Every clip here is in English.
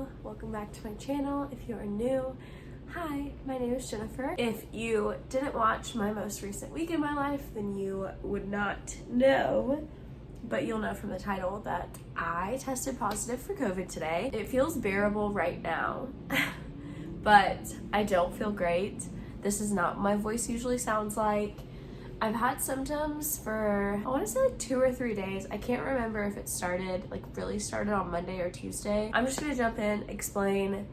Hello, welcome back to my channel. If you are new, hi, my name is Jennifer. If you didn't watch my most recent week in my life, then you would not know, but you'll know from the title that I tested positive for COVID today. It feels bearable right now, but I don't feel great. This is not what my voice usually sounds like. I've had symptoms for, I want to say like 2 or 3 days. I can't remember if it really started on Monday or Tuesday. I'm just gonna jump in, explain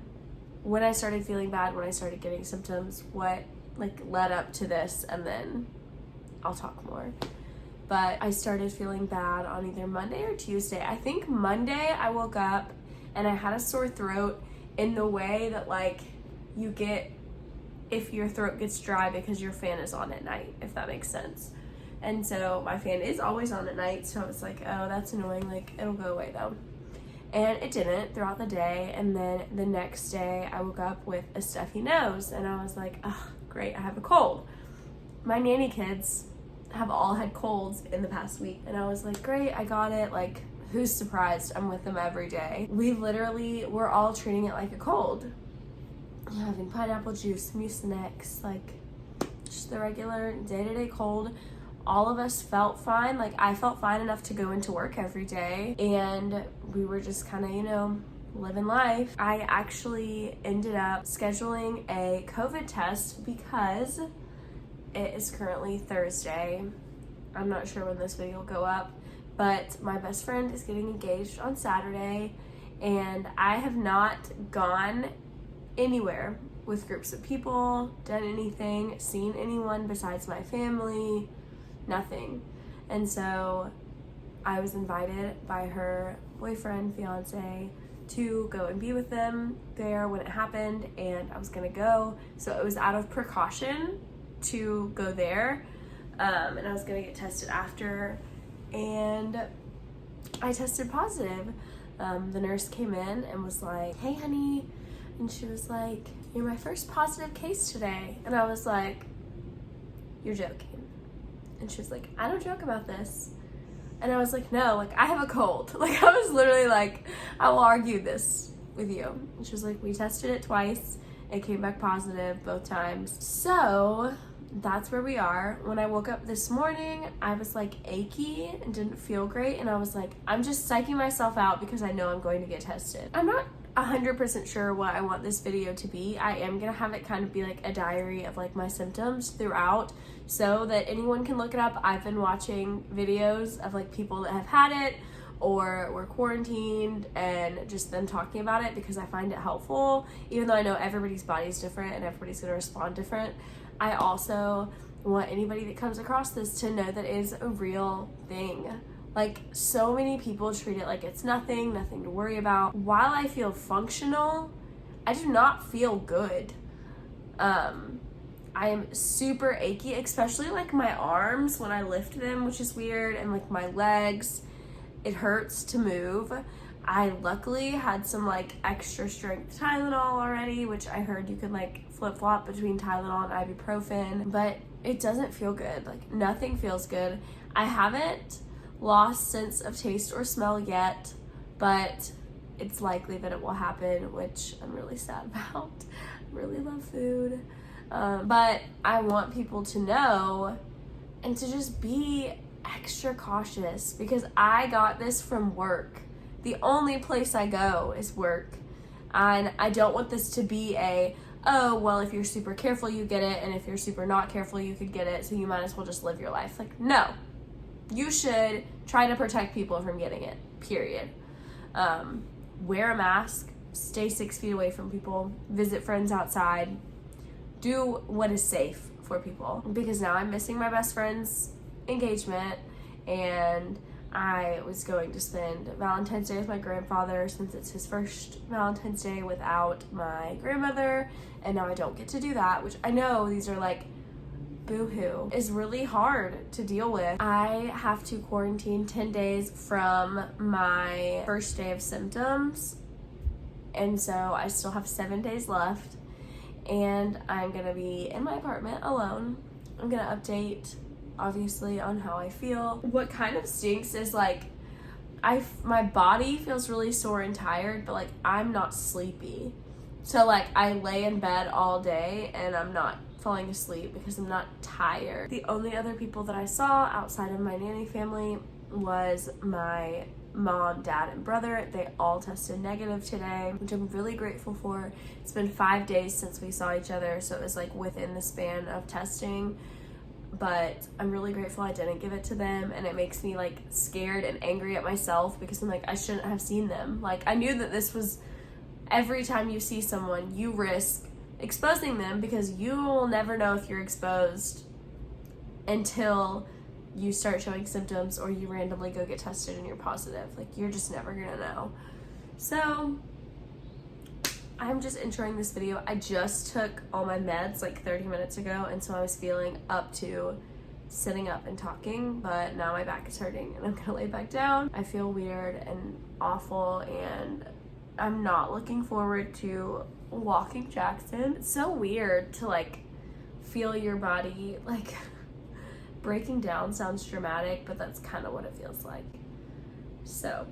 when I started feeling bad, when I started getting symptoms, what led up to this, and then I'll talk more. But I started feeling bad on either Monday or Tuesday. I think Monday I woke up and I had a sore throat in the way that you get if your throat gets dry because your fan is on at night, if that makes sense. And so my fan is always on at night, so I was like, oh, that's annoying, it'll go away though. And it didn't throughout the day, and then the next day I woke up with a stuffy nose, and I was like, oh, great, I have a cold. My nanny kids have all had colds in the past week, and I was like, great, I got it, who's surprised? I'm with them every day. We're all treating it like a cold. Having pineapple juice, Mucinex, just the regular day-to-day cold. All of us felt fine. I felt fine enough to go into work every day, and we were just kind of, living life. I actually ended up scheduling a COVID test because it is currently Thursday. I'm not sure when this video will go up, but my best friend is getting engaged on Saturday, and I have not gone anywhere with groups of people, done anything, seen anyone besides my family, nothing. And so I was invited by her boyfriend, fiance, to go and be with them there when it happened, and I was gonna go. So it was out of precaution to go there, and I was gonna get tested after, and I tested positive. The nurse came in and was like, hey honey, and she was like, you're my first positive case today. And I was like, you're joking. And she was like, I don't joke about this. And I was like, no, I have a cold. I was literally like, I will argue this with you. And she was like, we tested it twice. It came back positive both times. So that's where we are. When I woke up this morning, I was achy and didn't feel great. And I was like, I'm just psyching myself out because I know I'm going to get tested. I'm not 100% sure what I want this video to be. I am gonna have it kind of be a diary of my symptoms throughout, so that anyone can look it up. I've been watching videos of people that have had it or were quarantined and just them talking about it because I find it helpful. Even though I know everybody's body's different and everybody's gonna respond different, I also want anybody that comes across this to know that it is a real thing. So many people treat it like it's nothing to worry about. While I feel functional, I do not feel good. I am super achy, especially my arms when I lift them, which is weird, and my legs. It hurts to move. I luckily had some extra strength Tylenol already, which I heard you could flip-flop between Tylenol and ibuprofen, but it doesn't feel good. Nothing feels good. I haven't lost sense of taste or smell yet, but it's likely that it will happen, which I'm really sad about. I really love food, but I want people to know and to just be extra cautious because I got this from work. The only place I go is work, and I don't want this to be oh, well, if you're super careful you get it, and if you're super not careful you could get it, so you might as well just live your life. No. You should try to protect people from getting it, period. Wear a mask, stay 6 feet away from people, visit friends outside, do what is safe for people. Because now I'm missing my best friend's engagement, and I was going to spend Valentine's Day with my grandfather since it's his first Valentine's Day without my grandmother, and now I don't get to do that, which I know these are boo-hoo, is really hard to deal with. I have to quarantine 10 days from my first day of symptoms, and so I still have 7 days left, and I'm gonna be in my apartment alone. I'm gonna update obviously on how I feel. What kind of stinks is my body feels really sore and tired, but like I'm not sleepy. So like I lay in bed all day and I'm not falling asleep because I'm not tired. The only other people that I saw outside of my nanny family was my mom, dad, and brother. They all tested negative today, which I'm really grateful for. It's been 5 days since we saw each other, so it was like within the span of testing, but I'm really grateful I didn't give it to them, and it makes me like scared and angry at myself because I'm like, I shouldn't have seen them. Like, I knew that this was, every time you see someone, you risk exposing them because you will never know if you're exposed until you start showing symptoms or you randomly go get tested and you're positive. Like, you're just never gonna know. So I'm just introing this video. I just took all my meds like 30 minutes ago, and so I was feeling up to sitting up and talking, but now my back is hurting and I'm gonna lay back down. I feel weird and awful, and I'm not looking forward to walking Jackson. It's so weird to like feel your body like breaking down. Sounds dramatic, but that's kind of what it feels like. So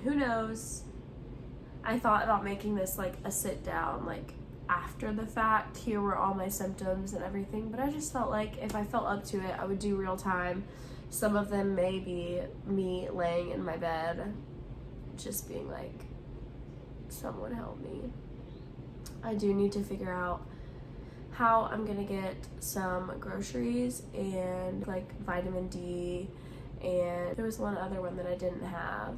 who knows? I thought about making this like a sit down, like after the fact, here were all my symptoms and everything, but I just felt like if I felt up to it, I would do real time. Some of them may be me laying in my bed just being like, someone help me. I do need to figure out how I'm gonna get some groceries and like vitamin D, and there was one other one that I didn't have.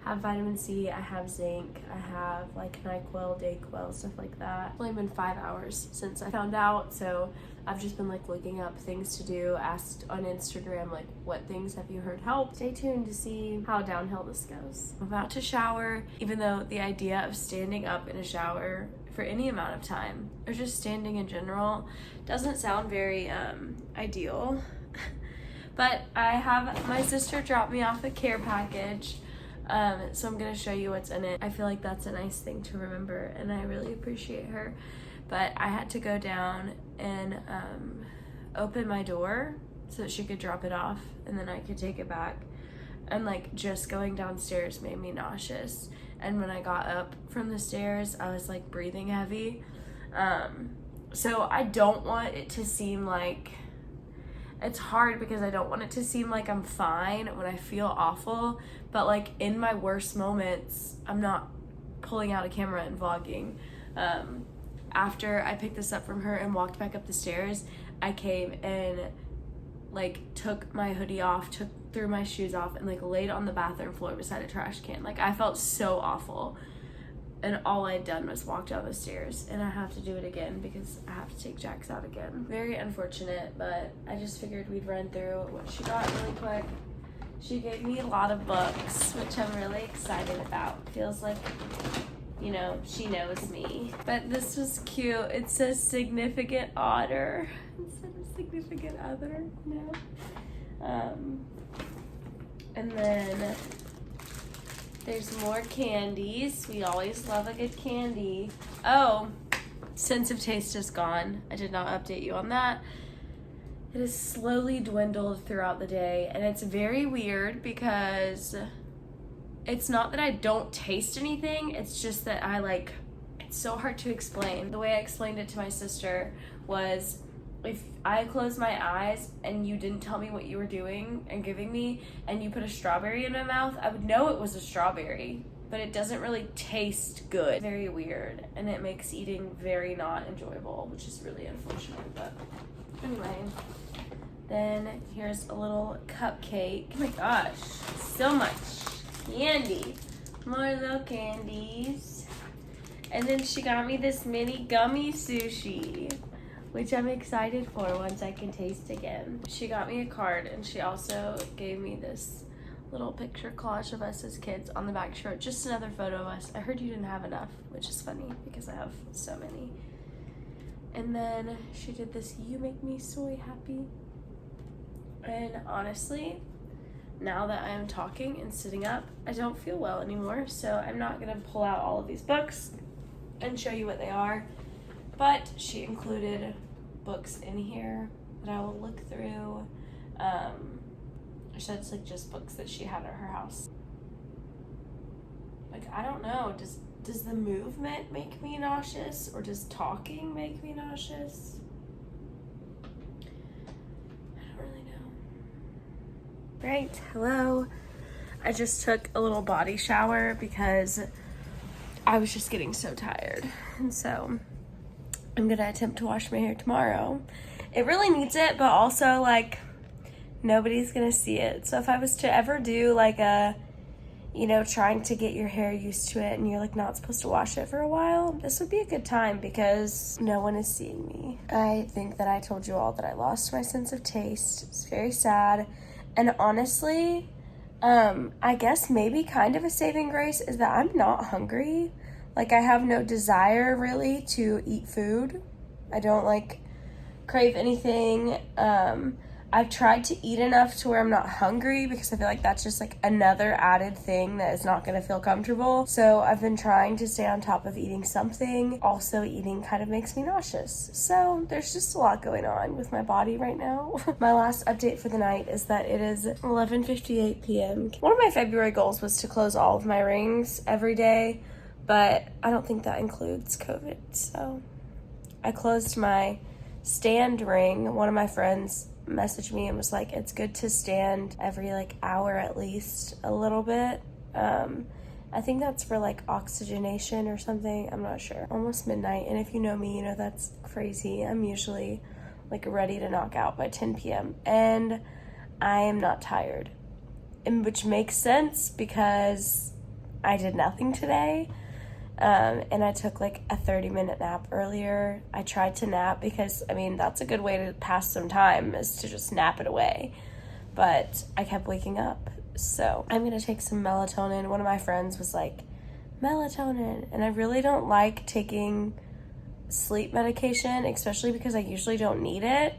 I have vitamin C, I have zinc, I have like NyQuil, DayQuil, stuff like that. It's only been 5 hours since I found out, so I've just been like looking up things to do, asked on Instagram like, what things have you heard help? Stay tuned to see how downhill this goes. I'm about to shower, even though the idea of standing up in a shower for any amount of time, or just standing in general, doesn't sound very ideal. But I have my sister drop me off a care package. So I'm gonna show you what's in it. I feel like that's a nice thing to remember, and I really appreciate her. But I had to go down and open my door so that she could drop it off, and then I could take it back. And like just going downstairs made me nauseous. And when I got up from the stairs, I was like breathing heavy. So I don't want it to seem like, it's hard because I don't want it to seem like I'm fine when I feel awful, but like in my worst moments, I'm not pulling out a camera and vlogging. After I picked this up from her and walked back up the stairs, I came and like took my hoodie off, threw my shoes off, and like laid on the bathroom floor beside a trash can. Like, I felt so awful, and all I'd done was walk down the stairs, and I have to do it again because I have to take Jax out again. Very unfortunate, but I just figured we'd run through what she got really quick. She gave me a lot of books, which I'm really excited about. Feels like, you know, she knows me. But this was cute. It says significant otter instead of significant other. No. And then there's more candies. We always love a good candy. Oh, sense of taste is gone. I did not update you on that. It has slowly dwindled throughout the day, and it's very weird because it's not that I don't taste anything, it's just that it's so hard to explain. The way I explained it to my sister was, if I closed my eyes and you didn't tell me what you were doing and giving me, and you put a strawberry in my mouth, I would know it was a strawberry, but it doesn't really taste good. Very weird, and it makes eating very not enjoyable, which is really unfortunate, but anyway. Then here's a little cupcake. Oh my gosh, so much candy. More little candies. And then she got me this mini gummy sushi, which I'm excited for once I can taste again. She got me a card, and she also gave me this little picture collage of us as kids on the back. She wrote, just another photo of us. I heard you didn't have enough, which is funny because I have so many. And then she did this, you make me so happy. And honestly, now that I'm talking and sitting up, I don't feel well anymore, so I'm not gonna pull out all of these books and show you what they are. But she included books in here that I will look through. She said it's like just books that she had at her house. Like, I don't know, does the movement make me nauseous, or does talking make me nauseous? I don't really know. Right, hello. I just took a little body shower because I was just getting so tired. And so I'm gonna attempt to wash my hair tomorrow. It really needs it, but also like nobody's gonna see it. So if I was to ever do like a, you know, trying to get your hair used to it and you're like not supposed to wash it for a while, this would be a good time because no one is seeing me. I think that I told you all that I lost my sense of taste. It's very sad. And honestly, I guess maybe kind of a saving grace is that I'm not hungry. Like, I have no desire really to eat food. I don't like crave anything. I've tried to eat enough to where I'm not hungry because I feel like that's just like another added thing that is not going to feel comfortable. So I've been trying to stay on top of eating something. Also, eating kind of makes me nauseous. So there's just a lot going on with my body right now. My last update for the night is that it is 11:58 p.m. One of my February goals was to close all of my rings every day, but I don't think that includes COVID. So I closed my stand ring. One of my friends messaged me and was like, it's good to stand every like hour at least a little bit. I think that's for like oxygenation or something. I'm not sure. Almost midnight, and if you know me, you know that's crazy. I'm usually like ready to knock out by 10 p.m. and I am not tired, and which makes sense because I did nothing today. And I took like a 30-minute nap earlier. I tried to nap because, I mean, that's a good way to pass some time is to just nap it away. But I kept waking up. So I'm going to take some melatonin. One of my friends was like, melatonin. And I really don't like taking sleep medication, especially because I usually don't need it.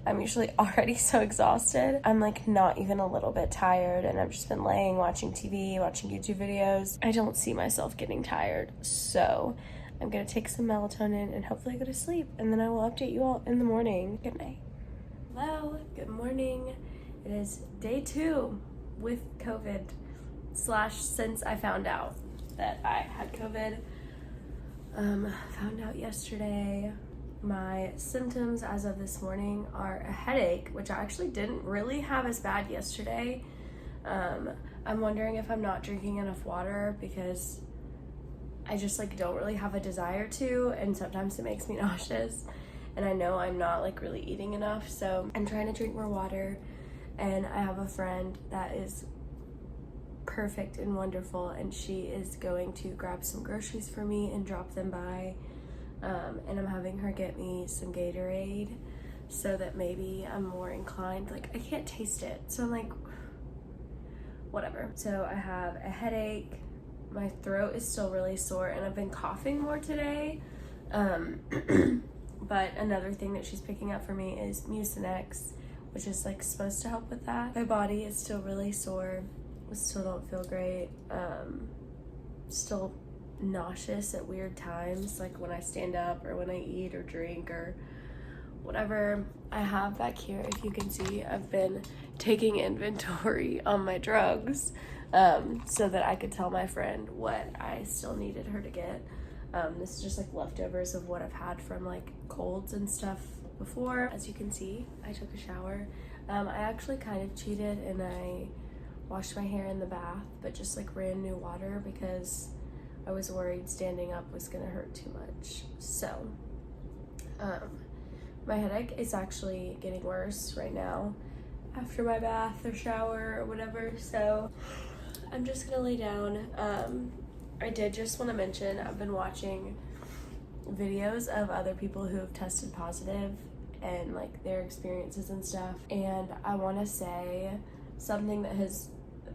I'm usually already so exhausted. I'm like not even a little bit tired, and I've just been laying, watching TV, watching YouTube videos. I don't see myself getting tired. So I'm gonna take some melatonin and hopefully go to sleep, and then I will update you all in the morning. Good night. Hello, good morning. It is day 2 with COVID / since I found out that I had COVID. Found out yesterday. My symptoms as of this morning are a headache, which I actually didn't really have as bad yesterday. I'm wondering if I'm not drinking enough water because I just like don't really have a desire to, and sometimes it makes me nauseous, and I know I'm not like really eating enough, so I'm trying to drink more water. And I have a friend that is perfect and wonderful, and she is going to grab some groceries for me and drop them by. And I'm having her get me some Gatorade so that maybe I'm more inclined. Like, I can't taste it, so I'm like, whatever. So I have a headache, my throat is still really sore, and I've been coughing more today. But another thing that she's picking up for me is Mucinex, which is like supposed to help with that. My body is still really sore, I still don't feel great, still nauseous at weird times, like when I stand up or when I eat or drink or whatever. I have back here, if you can see, I've been taking inventory on my drugs so that I could tell my friend what I still needed her to get. This is just like leftovers of what I've had from like colds and stuff before. As you can see, I took a shower. I actually kind of cheated and I washed my hair in the bath, but just like ran new water because I was worried standing up was gonna hurt too much. So, my headache is actually getting worse right now after my bath or shower or whatever. So, I'm just gonna lay down. I did just want to mention I've been watching videos of other people who have tested positive and like their experiences and stuff. And I want to say something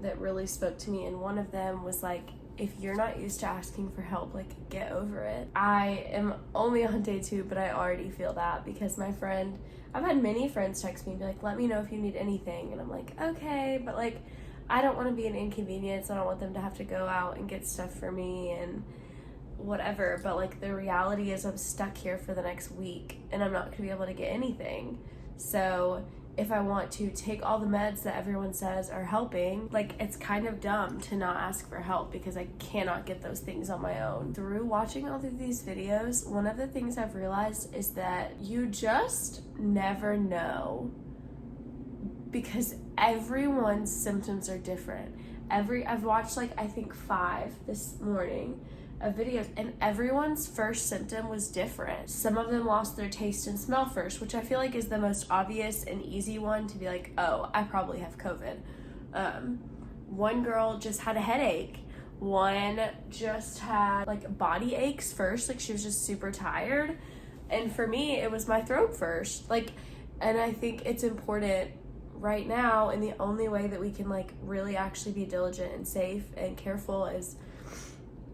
that really spoke to me. And one of them was like, if you're not used to asking for help, like, get over it. I am only on day 2, but I already feel that because I've had many friends text me and be like, let me know if you need anything. And I'm like, okay, but like, I don't want to be an inconvenience. I don't want them to have to go out and get stuff for me and whatever. But like, the reality is I'm stuck here for the next week and I'm not going to be able to get anything. So if I want to take all the meds that everyone says are helping, like, it's kind of dumb to not ask for help because I cannot get those things on my own. Through watching all of these videos, one of the things I've realized is that you just never know, because everyone's symptoms are different. I've watched like, I think 5 this morning of videos, and everyone's first symptom was different. Some of them lost their taste and smell first, which I feel like is the most obvious and easy one to be like, oh, I probably have COVID. One girl just had a headache. One just had like body aches first, like she was just super tired. And for me, it was my throat first. Like, and I think it's important right now, and the only way that we can like really actually be diligent and safe and careful is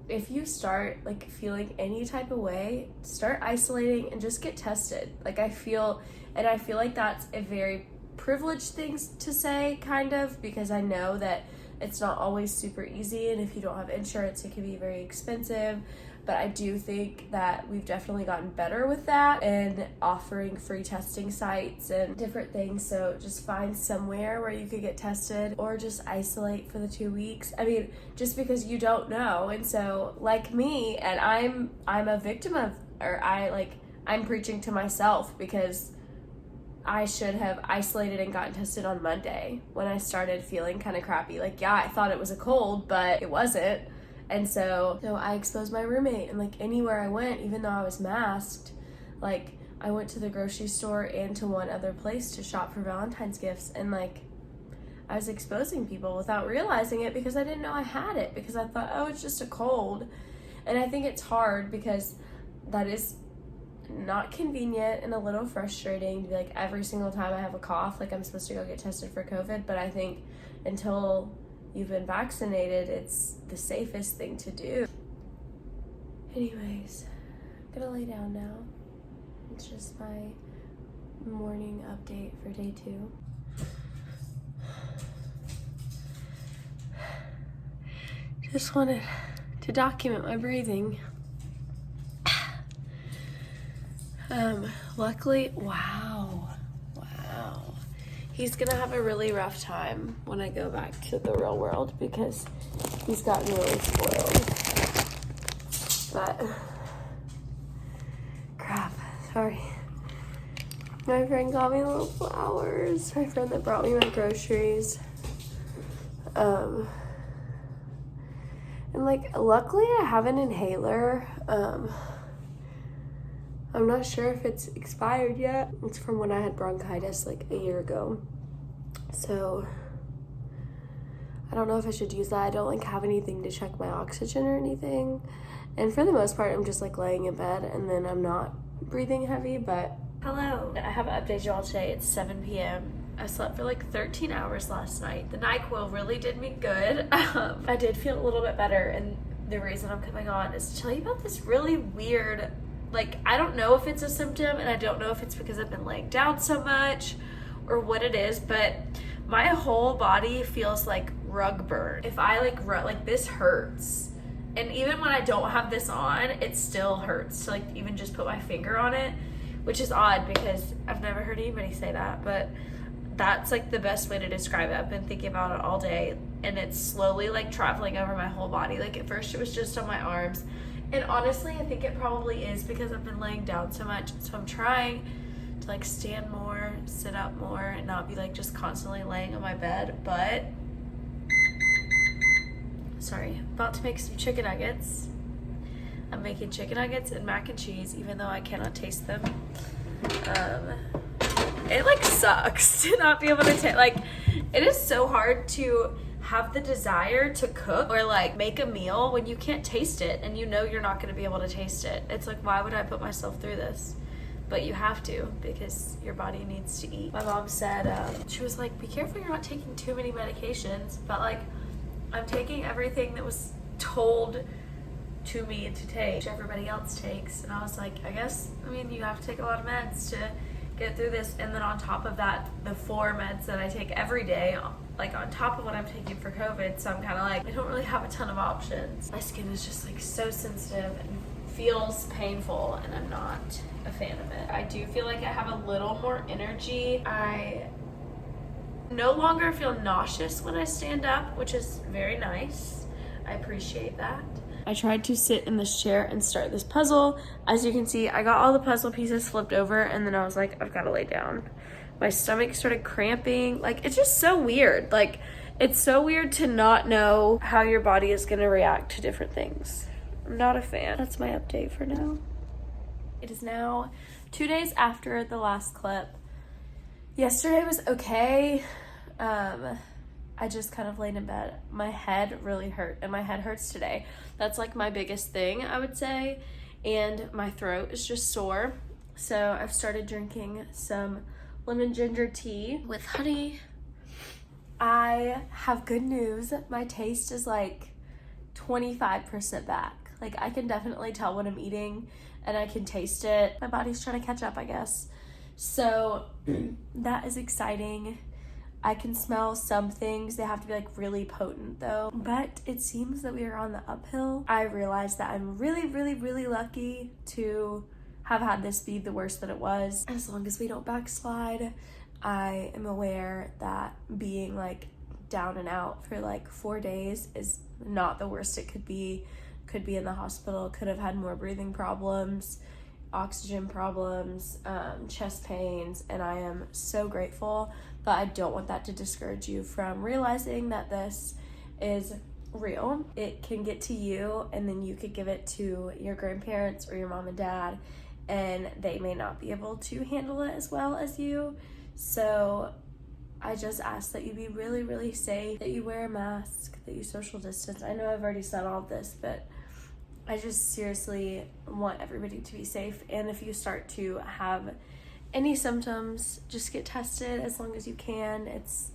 if you start like feeling any type of way, start isolating and just get tested. Like I feel like that's a very privileged thing to say, kind of, because I know that it's not always super easy, and if you don't have insurance, it can be very expensive. But I do think that we've definitely gotten better with that and offering free testing sites and different things. So just find somewhere where you could get tested, or just isolate for the 2 weeks. I mean, just because you don't know. And so like me, and I'm a victim of, or I'm preaching to myself, because I should have isolated and gotten tested on Monday when I started feeling kind of crappy. Like, yeah, I thought it was a cold, but it wasn't. And so I exposed my roommate, and like anywhere I went, even though I was masked, like I went to the grocery store and to one other place to shop for Valentine's gifts, and like I was exposing people without realizing it because I didn't know I had it, because I thought, oh, it's just a cold. And I think it's hard because that is not convenient and a little frustrating to be like, every single time I have a cough, like I'm supposed to go get tested for COVID. But I think until you've been vaccinated, it's the safest thing to do. Anyways, I'm gonna lay down now. It's just my morning update for day 2. Just wanted to document my breathing. Luckily, wow. He's gonna have a really rough time when I go back to the real world because he's gotten really spoiled. But, crap, sorry. My friend got me little flowers. My friend that brought me my groceries. And like, luckily I have an inhaler. I'm not sure if it's expired yet. It's from when I had bronchitis like a year ago. So I don't know if I should use that. I don't like have anything to check my oxygen or anything. And for the most part, I'm just like laying in bed and then I'm not breathing heavy, but hello. I have an update you all today. It's 7 p.m. I slept for like 13 hours last night. The NyQuil really did me good. I did feel a little bit better, and the reason I'm coming on is to tell you about this really weird, like, I don't know if it's a symptom, and I don't know if it's because I've been laying down so much or what it is, but my whole body feels like rug burn. If I like this hurts. And even when I don't have this on, it still hurts to like even just put my finger on it, which is odd because I've never heard anybody say that, but that's like the best way to describe it. I've been thinking about it all day, and it's slowly like traveling over my whole body. Like at first it was just on my arms, and honestly I think it probably is because I've been laying down so much. So I'm trying to like stand more, sit up more, and not be like just constantly laying on my bed. But sorry, about to make some chicken nuggets. I'm making chicken nuggets and mac and cheese, even though I cannot taste them. It like sucks to not be able to taste. Like, it is so hard to have the desire to cook or like make a meal when you can't taste it and you know you're not going to be able to taste it. It's like, why would I put myself through this? But you have to, because your body needs to eat. My mom said, she was like, be careful you're not taking too many medications. But like, I'm taking everything that was told to me to take, which everybody else takes. And I was like, I mean, you have to take a lot of meds to get through this. And then on top of that, the 4 meds that I take every day, like on top of what I'm taking for COVID. So I'm kind of like, I don't really have a ton of options. My skin is just like so sensitive and feels painful, and I'm not a fan of it. I do feel like I have a little more energy. I No longer feel nauseous when I stand up, which is very nice. I appreciate that. I tried to sit in this chair and start this puzzle. As you can see, I got all the puzzle pieces flipped over and then I was like, I've got to lay down. My stomach started cramping. Like, it's just so weird. Like, it's so weird to not know how your body is going to react to different things. I'm not a fan. That's my update for now. It is now 2 days after the last clip. Yesterday was okay. I just kind of laid in bed. My head really hurt, and my head hurts today. That's like my biggest thing, I would say. And my throat is just sore. So I've started drinking some lemon ginger tea with honey. I have good news. My taste is like 25% back. Like, I can definitely tell what I'm eating and I can taste it. My body's trying to catch up, I guess. So that is exciting. I can smell some things. They have to be like really potent though. But it seems that we are on the uphill. I realized that I'm really, really, really lucky to have had this be the worst that it was. As long as we don't backslide, I am aware that being like down and out for like 4 days is not the worst it could be. Could be in the hospital, could have had more breathing problems, oxygen problems, chest pains, and I am so grateful, but I don't want that to discourage you from realizing that this is real. It can get to you, and then you could give it to your grandparents or your mom and dad, and they may not be able to handle it as well as you. So I just ask that you be really, really safe, that you wear a mask, that you social distance. I know I've already said all of this, but I just seriously want everybody to be safe. And if you start to have any symptoms, just get tested as long as you can. It's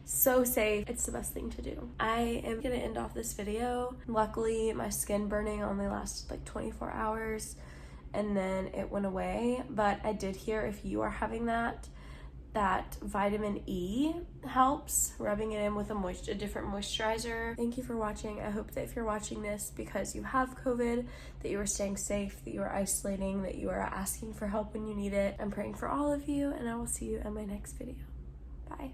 so safe. It's the best thing to do. I am gonna end off this video. Luckily, my skin burning only lasted like 24 hours and then it went away. But I did hear if you are having that vitamin E helps, rubbing it in with a different moisturizer. Thank you for watching. I hope that if you're watching this because you have COVID, that you are staying safe, that you are isolating, that you are asking for help when you need it. I'm praying for all of you, and I will see you in my next video. Bye.